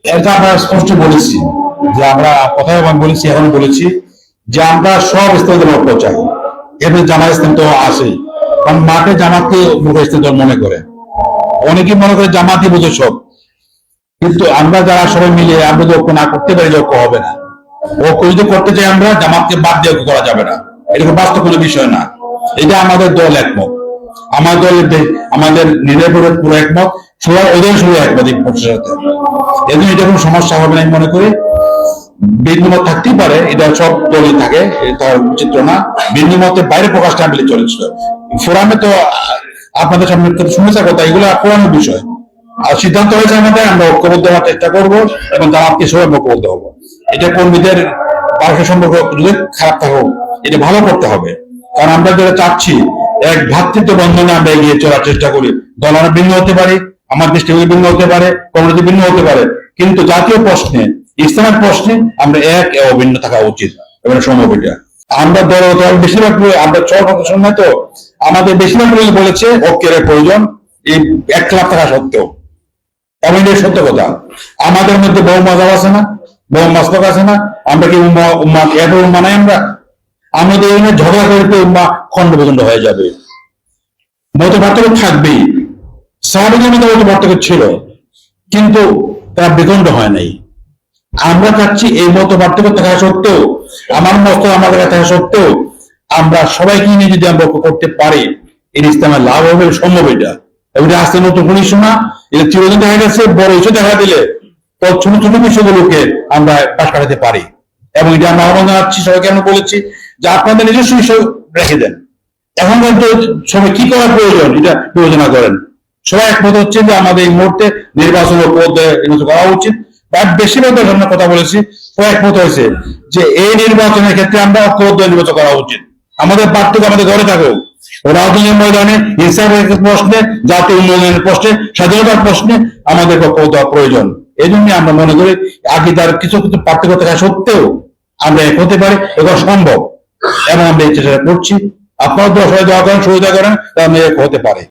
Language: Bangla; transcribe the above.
এটা আমরা স্পষ্ট বলেছি যে আমরা কথায় বলেছি, এখন বলেছি যে আমরা সব ইসলামের ঐক্য চাই। এবার জামাত ইসলাম তো আসে, কারণ মাঠে জামাতকে মুখ ইসলাম দল মনে করে, অনেকেই মনে করে জামাতই বোঝে সব। কিন্তু আমরা যারা সবাই মিলে আমরা যদি ঐক্য না করতে পারি, ঐক্য হবে না। ঐক্য যদি করতে চাই আমরা, জামাতকে বাদ দিয়ে ঐক্য করা যাবে না। এটা বাস্তব কোনো বিষয় না। এটা আমাদের দল একমত, আমার দলের আমাদের নিজের পুরো একমত, সবাই ওদের সবাই একমত এই পক্ষের সাথে। এজন্য এটা কোনো সমস্যা হবে না আমি মনে করি। ভিন্নমত থাকতেই পারে, এটা সব দলই থাকে, এটা চিত্র না। ভিন্নমতের বাইরে প্রকাশটা আমি চলেছিল ফোরামে, তো আপনাদের সামনে শুনেছে কথা, এগুলো পুরানো বিষয়। আর সিদ্ধান্ত হয়েছে আমাদের, আমরা ঐক্যবদ্ধ হওয়ার চেষ্টা করবো এবং জামাতকে সবাই ঐক্যবদ্ধ হবো। এটা কর্মীদের পারস্পরিক সম্পর্ক যদি খারাপ থাকুক, এটা ভালো করতে হবে। কারণ আমরা যেটা চাচ্ছি, এক ভ্রাতৃত্ব বন্ধনে আমরা এগিয়ে চলার চেষ্টা করি। দল আমরা ভিন্ন হতে পারি, আমার দৃষ্টিভঙ্গি ভিন্ন হতে পারে, কমিউনিটি ভিন্ন হতে পারে, কিন্তু জাতীয় প্রশ্নে, ইসলামের প্রশ্নে আমরা এক অভিন্ন থাকা উচিত এবং সম্ভব। এটা আমরা দল বেশিরভাগ, আমরা সময় তো আমাদের বেশিরভাগ লোক বলেছে ঐক্যের প্রয়োজন, এই একলাপ থাকা সত্ত্বেও। এবং এটা সত্য কথা। আমাদের মধ্যে বহু মজাব আছে না, বহু মাস্তক আছে না। আমরা কি উম্মা নাই? আমাদের এখানে ঝগড়া করতে উম্মা খন্ড বিখণ্ড হয়ে যাবে, মত পার্থক্য থাকবেই। সাহাবীদের মধ্যে মত পার্থক্য ছিল, কিন্তু তারা বিখণ্ড হয় নাই। আমরা চাচ্ছি এই মত পার্থক্য থাকা সত্ত্বেও, আমার মত আমাদের থাকা সত্ত্বেও, আমরা সবাইকে নিয়ে যদি আমরা করতে পারি, এই ইসলামের লাভ হবে, সম্ভব। এটা আসতে নতুন কোনো ইস্যু না। এটা চিরদিন দেখা গেছে, বড় ইস্যু দেখা দিলে তো ছোট ছোট বিষয়গুলোকে আমরা পাশ কাটাতে পারি। এবং এটা আমরা আহ্বান জানাচ্ছি সবাইকে। আমরা বলেছি যে আপনাদের নিজস্ব বিষয় রেখে দেন। এখন কিন্তু সবাই কি করার প্রয়োজন এটা বিবেচনা করেন। সবাই একমত হচ্ছে যে আমাদের এই মুহূর্তে নির্বাচন করা উচিত। বাট বেশিরভাগ ধরনের কথা বলেছি, সবাই একমত হয়েছে যে এই নির্বাচনের ক্ষেত্রে আমরা ঐক্যবদ্ধ নির্বাচন করা উচিত। আমাদের পার্থক্য আমাদের ঘরে থাকুক, রাজনৈতিক ময়দানে, ইসলামের প্রশ্নে, জাতীয় উন্নয়নের প্রশ্নে, স্বাধীনতার প্রশ্নে আমাদের ঐক্যবদ্ধ প্রয়োজন। এই জন্য আমরা মনে করি আকিদার কিছু কিছু পার্থক্য থাকা সত্ত্বেও আমরা এক হতে পারি, এটা সম্ভব। এবং আমরা এই চেষ্টা করছি। আপনারা সবাই দোয়া করেন, সুবিধা করেন, তাহলে এক হতে পারে।